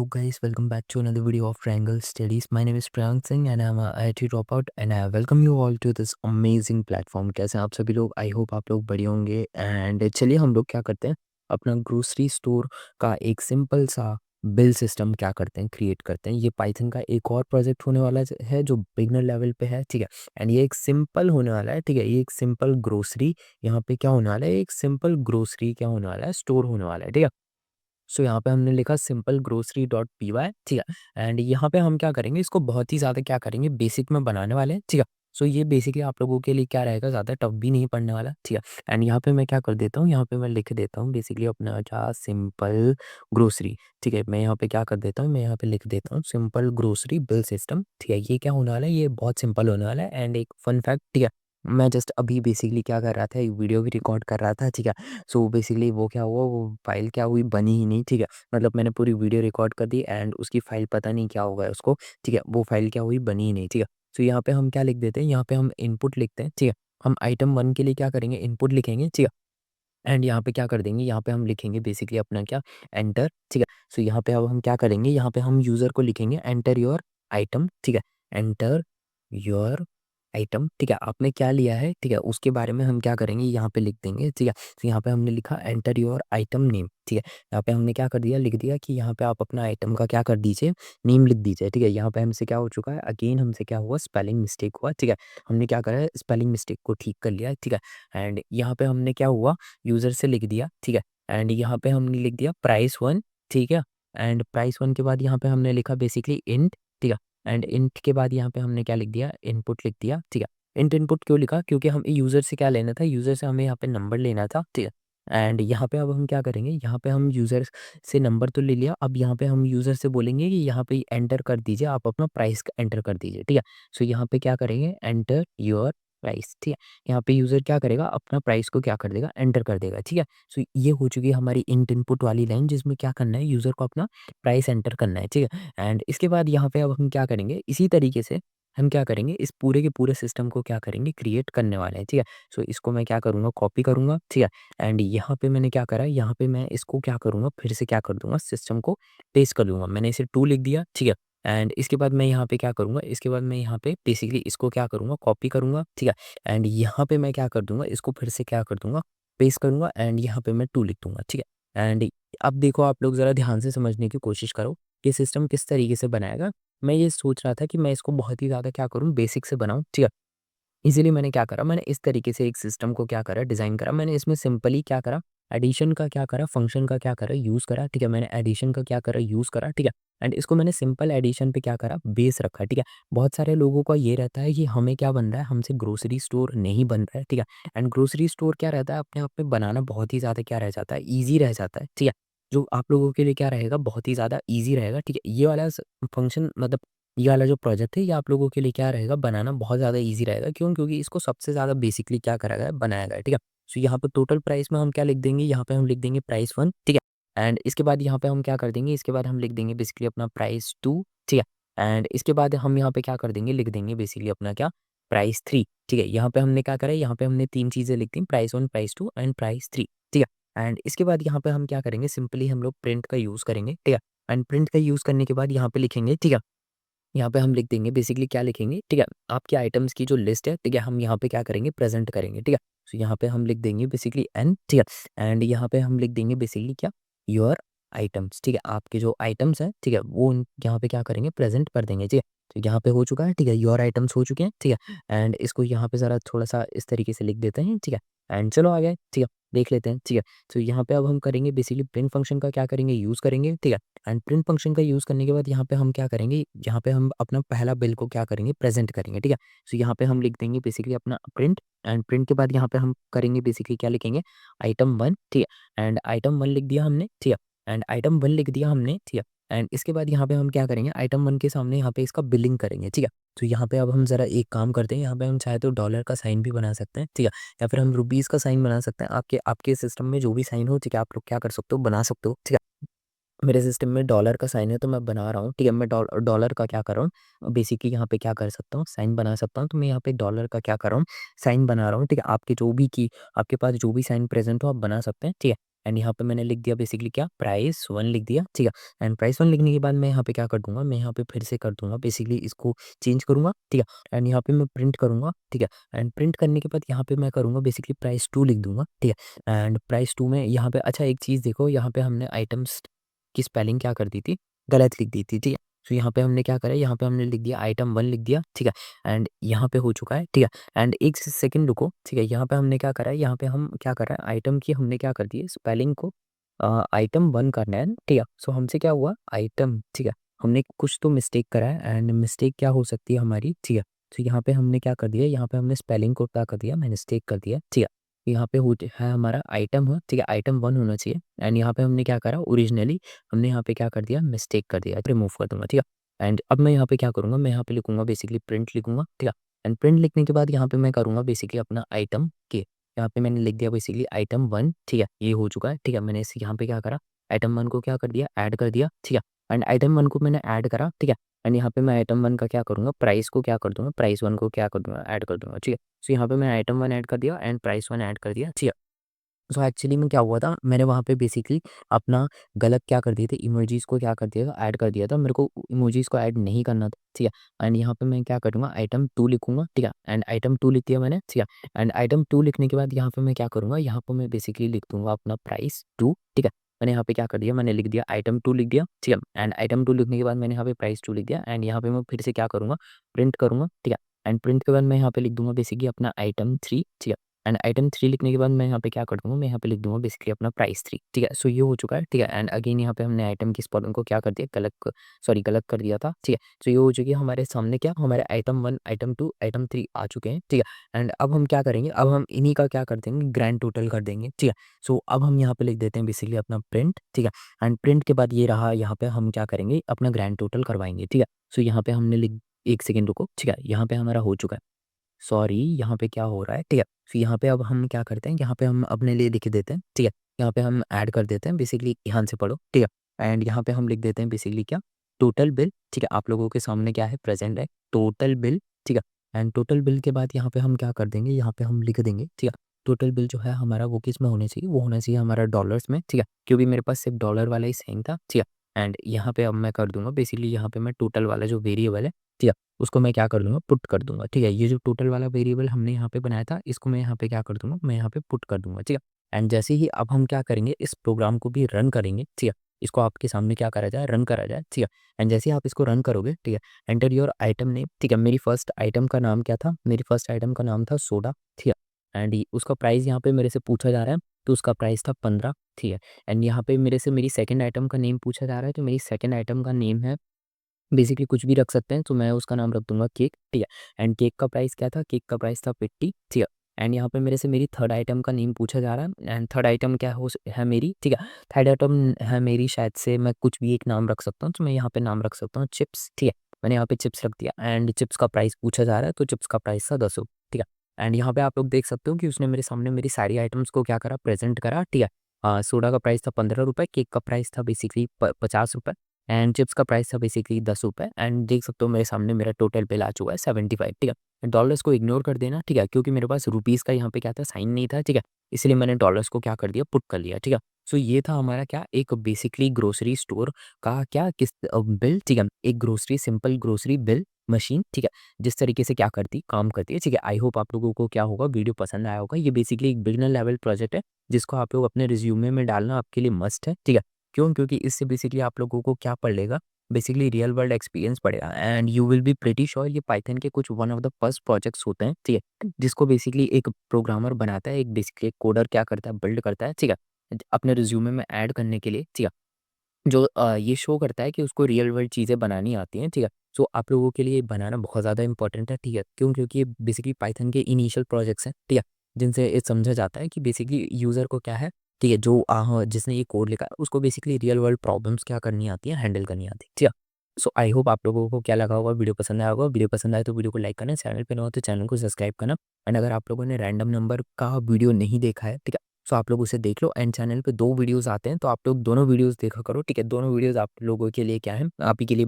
guys, welcome back to another video of Triangle Studies. My name is Priyank Singh and I'm a IIT dropout and I welcome you all to this amazing platform. कैसे हैं आप सभी लोग? I hope आप लोग बढ़िया होंगे and चलिए हम लोग क्या करते हैं अपना ग्रोसरी स्टोर का एक सिंपल सा बिल सिस्टम क्या करते हैं क्रिएट करते हैं। ये पाइथन का एक और प्रोजेक्ट होने वाला है जो बिगनर लेवल पे है, ठीक है। एंड ये एक सिंपल होने वाला है, ठीक है। ये एक सिंपल ग्रोसरी यहाँ पे क्या होने वाला है, एक सिंपल ग्रोसरी क्या होने वाला है, स्टोर होने वाला है, ठीक है। सो यहाँ पे हमने लिखा simple grocery dot P Y, ठीक है। एंड यहाँ पे हम क्या करेंगे, इसको बहुत ही ज़्यादा क्या करेंगे, बेसिक में बनाने वाले हैं, ठीक है। सो ये बेसिकली आप लोगों के लिए क्या रहेगा, ज़्यादा टफ भी नहीं पड़ने वाला, ठीक है। एंड यहाँ पे मैं क्या कर देता हूँ, यहाँ पे मैं लिख देता हूँ बेसिकली अपना क्या सिंपल ग्रोसरी, ठीक है। मैं यहाँ पे क्या कर देता हूँ, मैं यहाँ पे लिख देता हूँ सिंपल ग्रोसरी बिल सिस्टम, ठीक है। ये क्या होने वाला है, ये बहुत सिंपल होने वाला है। एंड एक फन फैक्ट, ठीक है, मैं जस्ट अभी बेसिकली क्या कर रहा था, एक वीडियो भी रिकॉर्ड कर रहा था, ठीक है। सो बेसिकली वो क्या हुआ, वो फाइल क्या हुई, बनी ही नहीं, ठीक है। मतलब मैंने पूरी वीडियो रिकॉर्ड कर दी एंड उसकी फाइल पता नहीं क्या होगा उसको, ठीक है। वो फाइल क्या हुई, बनी ही नहीं, ठीक है। सो यहाँ पे हम क्या लिख देते हैं, यहाँ पे हम इनपुट लिखते हैं, ठीक है। हम आइटम 1 के लिए क्या करेंगे, इनपुट लिखेंगे, ठीक है। एंड यहाँ पे क्या कर देंगे, यहाँ पे हम लिखेंगे बेसिकली अपना क्या, एंटर, ठीक है। सो यहाँ पे अब हम क्या करेंगे, यहाँ पे हम यूज़र को लिखेंगे एंटर योर आइटम, ठीक है। एंटर योर आइटम, ठीक है। आपने क्या लिया है, ठीक है, उसके बारे में हम क्या करेंगे, यहाँ पे लिख देंगे, ठीक है। तो यहाँ पे हमने लिखा एंटर योर आइटम नेम, ठीक है। यहाँ पे हमने क्या कर दिया, लिख दिया कि यहाँ पे आप अपना आइटम का क्या कर दीजिए, नेम लिख दीजिए, ठीक है। यहाँ पे हमसे क्या हो चुका है, अगेन हमसे क्या हुआ, स्पेलिंग मिस्टेक हुआ, ठीक है। हमने क्या करा है, स्पेलिंग मिस्टेक को ठीक कर लिया, ठीक है। एंड यहाँ पे हमने क्या हुआ, यूज़र से लिख दिया, ठीक है। एंड यहाँ पे हमने लिख दिया प्राइस 1, ठीक है। एंड प्राइस 1 के बाद यहाँ पे हमने लिखा बेसिकली इंट, ठीक है। एंड इंट के बाद यहाँ पे हमने क्या लिख दिया, इनपुट लिख दिया, ठीक है। इंट इनपुट क्यों लिखा, क्योंकि हम यूज़र से क्या लेना था, यूज़र से हमें यहाँ पे नंबर लेना था, ठीक है। एंड यहाँ पे अब हम क्या करेंगे, यहाँ पे हम यूज़र से नंबर तो ले लिया, अब यहाँ पे हम यूज़र से बोलेंगे कि यहाँ पे एंटर कर दीजिए, आप अपना प्राइस एंटर कर दीजिए, ठीक है। सो यहाँ पे क्या करेंगे, एंटर योर प्राइस, ठीक है। यहाँ पे यूज़र क्या करेगा, अपना प्राइस को क्या कर देगा, एंटर कर देगा, ठीक है। सो ये हो चुकी है हमारी इंट इनपुट वाली लाइन, जिसमें क्या करना है, यूज़र को अपना प्राइस एंटर करना है, ठीक है। एंड इसके बाद यहाँ पे अब हम क्या करेंगे, इसी तरीके से हम क्या करेंगे, इस पूरे के पूरे सिस्टम को क्या करेंगे, क्रिएट करने वाले हैं, ठीक है। सो इसको मैं क्या करूँगा, कॉपी करूँगा, ठीक है। एंड यहाँ पे मैंने क्या करा, यहाँ पे मैं इसको क्या करूँगा, फिर से क्या कर दूँगा, सिस्टम को पेस्ट कर दूँगा। मैंने इसे 2 लिख दिया, ठीक है। एंड इसके बाद मैं यहाँ पे क्या करूँगा, इसके बाद मैं यहाँ पे बेसिकली इसको क्या करूँगा, कॉपी करूँगा, ठीक है। एंड यहाँ पे मैं क्या कर दूँगा, इसको फिर से क्या कर दूँगा, पेस्ट करूँगा एंड यहाँ पे मैं 2 लिख दूँगा, ठीक है। एंड अब देखो आप लोग ज़रा ध्यान से समझने की कोशिश करो कि सिस्टम किस तरीके से बनाएगा। मैं ये सोच रहा था कि मैं इसको बहुत ही ज़्यादा क्या करूँ, बेसिक से बनाऊँ, ठीक है। इसीलिए मैंने क्या करा, मैंने इस तरीके से एक सिस्टम को क्या करा, डिज़ाइन करा। मैंने इसमें सिंपली क्या करा, एडिशन का क्या करा, फंक्शन का क्या करा, यूज़ करा, ठीक है। मैंने एडिशन का क्या करा, यूज़ करा, ठीक है। एंड इसको मैंने सिंपल एडिशन पे क्या करा, बेस रखा, ठीक है। बहुत सारे लोगों का ये रहता है कि हमें क्या बन रहा है, हमसे ग्रोसरी स्टोर नहीं बन रहा है, ठीक है। एंड ग्रोसरी स्टोर क्या रहता है, अपने आप में बनाना बहुत ही ज़्यादा क्या रह जाता है, ईज़ी रह जाता है, ठीक है। जो आप लोगों के लिए क्या रहेगा, बहुत ही ज़्यादा ईज़ी रहेगा, ठीक है। ये वाला फंक्शन मतलब ये वाला जो प्रोजेक्ट है, ये आप लोगों के लिए क्या रहेगा, बनाना बहुत ज़्यादा ईज़ी रहेगा। क्यों? क्योंकि इसको सबसे ज़्यादा बेसिकली क्या करा गया है, बनाया गया है, ठीक है। सो यहाँ पे टोटल प्राइस में हम क्या लिख देंगे, यहाँ पे हम लिख देंगे प्राइस 1, ठीक है। एंड इसके बाद यहाँ पे हम क्या कर देंगे, इसके बाद हम लिख देंगे बेसिकली अपना प्राइस 2, ठीक है। एंड इसके बाद हम यहाँ पे क्या कर देंगे, लिख देंगे बेसिकली अपना क्या, प्राइस 3, ठीक है। यहाँ पे हमने क्या करा है, यहाँ पे हमने 3 चीज़ें लिख दी, प्राइस 1, प्राइस 2 एंड प्राइस 3, ठीक है। एंड इसके बाद यहाँ पे हम क्या करेंगे, सिंपली हम लोग प्रिंट का यूज़ करेंगे, ठीक है। एंड प्रिंट का यूज़ करने के बाद यहाँ पे लिखेंगे, ठीक है। यहाँ पे हम लिख देंगे बेसिकली क्या लिखेंगे, ठीक है, आपके आइटम्स की जो लिस्ट है, ठीक है, हम यहाँ पे क्या करेंगे, प्रेजेंट करेंगे, ठीक है। सो यहाँ पे हम लिख देंगे बेसिकली एन, ठीक है। एंड यहाँ पे हम लिख देंगे बेसिकली क्या, योर आइटम्स, ठीक है। आपके जो आइटम्स हैं, ठीक है, वो यहाँ पे क्या करेंगे, प्रेजेंट कर देंगे, ठीक है। तो यहाँ पे हो चुका है, ठीक है, योर आइटम्स हो चुके हैं, ठीक है। एंड इसको यहाँ पे ज़रा थोड़ा सा इस तरीके से लिख देते हैं, ठीक है। एंड चलो आ गए, ठीक है, देख लेते हैं, ठीक है। तो यहाँ पे अब हम करेंगे बेसिकली प्रिंट फंक्शन का क्या करेंगे, यूज़ करेंगे, ठीक है। एंड प्रिंट फंक्शन का यूज़ करने के बाद यहाँ पे हम क्या करेंगे, यहाँ पे हम अपना पहला बिल को क्या करेंगे, प्रेजेंट करेंगे, ठीक है। सो यहाँ पे हम लिख देंगे बेसिकली अपना प्रिंट एंड प्रिंट के बाद यहाँ पे हम करेंगे बेसिकली क्या लिखेंगे, आइटम 1, ठीक है। एंड आइटम 1 लिख दिया हमने, ठीक है। एंड आइटम 1 लिख दिया हमने, ठीक है। एंड इसके बाद यहाँ पे हम क्या करेंगे, आइटम 1 के सामने यहाँ पे इसका बिलिंग करेंगे, ठीक है। तो यहाँ पे अब हम ज़रा एक काम करते हैं, यहाँ पे हम चाहे तो डॉलर का साइन भी बना सकते हैं, ठीक है। या फिर हम रुपीज़ का साइन बना सकते हैं, आपके आपके सिस्टम में जो भी साइन हो, ठीक है, आप लोग क्या कर सकते हो, बना सकते हो, ठीक है। मेरे सिस्टम में डॉलर का साइन है तो मैं बना रहा हूँ, ठीक है। मैं डॉलर का क्या कर रहा हूँ, बेसिकली यहाँ पे क्या कर सकता हूँ, साइन बना सकता हूँ। तो मैं यहाँ पे डॉलर का क्या कर रहा हूँ, साइन बना रहा हूँ, ठीक है। आपके जो भी की आपके पास जो भी साइन प्रेजेंट हो आप बना सकते हैं, ठीक है। एंड यहाँ पे मैंने लिख दिया बेसिकली क्या, प्राइस 1 लिख दिया, ठीक है। एंड प्राइस 1 लिखने के बाद मैं यहाँ पे क्या कर दूँगा, मैं यहाँ पे फिर से कर दूँगा बेसिकली इसको चेंज करूँगा, ठीक है। एंड यहाँ पे मैं प्रिंट करूँगा, ठीक है। एंड प्रिंट करने के बाद यहाँ पे मैं करूँगा बेसिकली प्राइस 2 लिख दूँगा, ठीक है। एंड प्राइस 2 में यहाँ पे अच्छा एक चीज़ देखो, यहाँ पे हमने आइटम्स की स्पेलिंग क्या कर दी थी, गलत लिख दी थी, ठीक है। तो यहाँ पे हमने क्या करा, यहाँ पे हमने लिख दिया आइटम 1 लिख दिया, ठीक है। एंड यहाँ पे हो चुका है, ठीक है। एंड एक सेकंड रुको, ठीक है। यहाँ पे हमने क्या करा है, यहाँ पे हम क्या कर रहे हैं, आइटम की हमने क्या कर दी है, स्पेलिंग को आइटम 1 करना है, ठीक है। सो हमसे क्या हुआ, आइटम, ठीक है। हमने कुछ तो मिस्टेक करा है, एंड मिस्टेक क्या हो सकती है हमारी, ठीक है। तो यहाँ पे हमने क्या कर दिया, यहाँ पे हमने स्पेलिंग को क्या कर दिया, मैंने मिस्टेक कर दिया, ठीक है। यहाँ पे है हमारा आइटम है, ठीक है, आइटम 1 होना चाहिए। एंड यहाँ पे हमने क्या करा, ओरिजिनली हमने यहाँ पे क्या कर दिया, मिस्टेक कर दिया, रिमूव कर दूंगा, ठीक है। एंड अब मैं यहाँ पे क्या करूँगा, मैं यहाँ पे लिखूंगा बेसिकली प्रिंट लिखूंगा, ठीक है। एंड प्रिंट लिखने के बाद यहाँ पे मैं करूँगा बेसिकली अपना आइटम के, यहाँ पे मैंने लिख दिया बेसिकली आइटम 1, ठीक है, ये हो चुका है, ठीक है। मैंने इस यहाँ पे क्या करा, आइटम 1 को क्या कर दिया, ऐड कर दिया, ठीक है। एंड आइटम 1 को मैंने ऐड करा, ठीक है। एंड यहाँ पे मैं आइटम 1 का क्या करूँगा, प्राइस को क्या कर दूँगा, प्राइस 1 को क्या कर दूँगा, ऐड कर दूँगा, ठीक है। सो यहाँ पे मैं आइटम 1 ऐड कर दिया एंड प्राइस 1 ऐड कर दिया, ठीक है। सो एक्चुअली में क्या हुआ था, मैंने वहाँ पे बेसिकली अपना गलत क्या कर दिए थे, इमोजीज़ को क्या कर दिया था, ऐड कर दिया था। मेरे को इमोजीज़ को ऐड नहीं करना था, ठीक है। एंड यहाँ पे मैं क्या करूँगा, आइटम 2 लिखूँगा, ठीक है। एंड आइटम 2 लिख दिया मैंने, ठीक है। एंड आइटम 2 लिखने के बाद यहाँ पे मैं क्या करूँगा, यहाँ पे मैं बेसिकली लिख दूँगा अपना प्राइस 2, ठीक है। मैंने यहाँ पे क्या कर दिया, मैंने लिख दिया आइटम 2 लिख दिया, ठीक है। एंड आइटम 2 लिखने के बाद मैंने यहाँ पे प्राइस 2 लिख दिया। एंड यहाँ पे मैं फिर से क्या करूँगा, प्रिंट करूँगा, ठीक है। एंड प्रिंट के बाद मैं यहाँ पे लिख दूँगा बेसिकली अपना आइटम 3, ठीक है। एंड आइटम 3 लिखने के बाद मैं यहाँ पे क्या कर दूँगा, मैं यहाँ पे लिख दूँगा बेसिकली अपना प्राइस 3, ठीक है। सो ये हो चुका है, ठीक है। एंड अगेन यहाँ पे हमने आइटम की स्पेलिंग को क्या कर दिया, गलत कर दिया था, ठीक है। सो ये हो चुकी है हमारे सामने क्या, हमारे आइटम 1, आइटम 2, आइटम 3 आ चुके हैं, ठीक है। एंड अब हम क्या करेंगे, अब हम इन्हीं का क्या कर देंगे, ग्रैंड टोटल कर देंगे, ठीक है। सो अब हम यहाँ पे लिख देते हैं बेसिकली अपना प्रिंट, ठीक है। एंड प्रिंट के बाद ये रहा, यहाँ पे हम क्या करेंगे, अपना ग्रैंड टोटल करवाएंगे, ठीक है। सो यहाँ पे हमने लिख, एक सेकेंड रुको, ठीक है। यहाँ पे हमारा हो चुका है, सॉरी यहाँ पे क्या हो रहा है, ठीक है। फिर यहाँ पे अब हम क्या करते हैं, यहाँ पे हम अपने लिए लिख देते हैं, ठीक है। यहाँ पे हम ऐड कर देते हैं बेसिकली, ध्यान से पढ़ो, ठीक है। एंड यहाँ पे हम लिख देते हैं बेसिकली क्या, टोटल बिल, ठीक है। आप लोगों के सामने क्या है, प्रेजेंट है टोटल बिल, ठीक है। एंड टोटल बिल के बाद यहाँ पे हम क्या कर देंगे, यहाँ पे हम लिख देंगे, ठीक है। टोटल बिल जो है हमारा वो किस में होना चाहिए, वो होना चाहिए हमारा डॉलर्स में, ठीक है। क्योंकि मेरे पास सिर्फ डॉलर वाला ही साइन था, ठीक है। एंड यहाँ पे अब मैं कर दूंगा बेसिकली, यहाँ पे मैं टोटल वाला जो वेरिएबल है, ठीक है, उसको मैं क्या कर दूँगा, पुट कर दूँगा, ठीक है। ये जो टोटल वाला वेरिएबल हमने यहाँ पे बनाया था, इसको मैं यहाँ पे क्या कर दूँगा, मैं यहाँ पे पुट कर दूँगा, ठीक है। एंड जैसे ही अब हम क्या करेंगे, इस प्रोग्राम को भी रन करेंगे, ठीक है। इसको आपके सामने क्या करा जाए, रन करा जाए, ठीक है। एंड जैसे ही आप इसको रन करोगे, ठीक है, एंटर योर आइटम नेम, ठीक है। मेरी फर्स्ट आइटम का नाम क्या था, मेरी फर्स्ट आइटम का नाम था सोडा, ठीक है। एंड उसका प्राइस यहाँ पे मेरे से पूछा जा रहा है, तो उसका प्राइस था 15, ठीक है। एंड यहाँ पे मेरे से मेरी सेकंड आइटम का नेम पूछा जा रहा है, तो मेरी सेकंड आइटम का नेम है, बेसिकली कुछ भी रख सकते हैं, तो मैं उसका नाम रख दूँगा केक, ठीक है। एंड केक का प्राइस क्या था, केक का प्राइस था 50, ठीक है। एंड यहाँ पे मेरे से मेरी थर्ड आइटम का नेम पूछा जा रहा है, एंड थर्ड आइटम क्या है मेरी, ठीक है। थर्ड आइटम है मेरी, शायद से मैं कुछ भी एक नाम रख सकता हूँ, तो मैं यहाँ पे नाम रख सकता हूँ चिप्स, ठीक है। मैंने यहाँ पे चिप्स रख दिया एंड चिप्स का प्राइस पूछा जा रहा है, तो चिप्स का प्राइस था 10 रुपये, ठीक है। एंड यहाँ पे आप लोग देख सकते हो कि उसने मेरे सामने मेरी सारी आइटम्स को क्या करा, प्रेजेंट करा, ठीक है। सोडा का प्राइस था 15 रुपये, केक का प्राइस था बेसिकली 50 रुपये, एंड चिप्स का प्राइस था बेसिकली 10 रुपये। एंड देख सकते हो मेरे सामने मेरा टोटल बिल आ चुका है 75, ठीक है। डॉलर्स को इग्नोर कर देना, ठीक है, क्योंकि मेरे पास रुपीज़ का यहाँ पे क्या था, साइन नहीं था, ठीक है। इसलिए मैंने डॉलर्स को क्या कर दिया, पुट कर लिया, ठीक है। सो ये था हमारा क्या, एक बेसिकली ग्रोसरी स्टोर का क्या किस बिल, ठीक है। एक grocery, simple grocery bill machine, ठीक है, जिस तरीके से क्या करती, काम करती है, ठीक है। आई होप आप लोगों को क्या होगा, वीडियो पसंद आया होगा। ये बेसिकली एक बिगिनर लेवल प्रोजेक्ट है, जिसको आप लोग अपने रिज्यूमे में डालना आपके लिए मस्ट है, ठीक है। क्यों, क्योंकि इससे बेसिकली आप लोगों को क्या पड़ेगा, बेसिकली रियल वर्ल्ड एक्सपीरियंस पड़ेगा, and you will be pretty sure ये पाइथन के कुछ one of the first projects होते हैं, ठीक है, जिसको बेसिकली एक प्रोग्रामर बनाता है, एक बेसिकली कोडर क्या करता है, बिल्ड करता है, ठीक है, अपने रिज्यूमे में ऐड करने के लिए, ठीक है। जो ये शो करता है कि उसको रियल वर्ल्ड चीज़ें बनानी आती हैं, ठीक है। सो आप लोगों के लिए बनाना बहुत ज़्यादा इंपॉर्टेंट है, ठीक है। क्यों, क्योंकि ये बेसिकली पाइथन के इनिशियल प्रोजेक्ट्स हैं, ठीक है, जिनसे ये समझा जाता है कि बेसिकली यूज़र को क्या है, ठीक है, जो जिसने ये कोड लिखा है उसको बेसिकली रियल वर्ल्ड प्रॉब्लम्स क्या करनी आती है, हैंडल करनी आती है, ठीक है। सो आई होप आप लोगों को क्या लगा होगा, वीडियो पसंद आया होगा। वीडियो पसंद आए तो वीडियो को लाइक करना, चैनल पे नया हो तो चैनल को सब्सक्राइब करना। एंड अगर आप लोगों ने रैंडम नंबर का वीडियो नहीं देखा है, ठीक है, सो आप लोग उसे देख लो। एंड चैनल पे 2 वीडियोज़ आते हैं, तो आप लोग दोनों वीडियोज़ देखा करो, ठीक है। दोनों वीडियोज़ आप लोगों के लिए क्या है, आप ही के लिए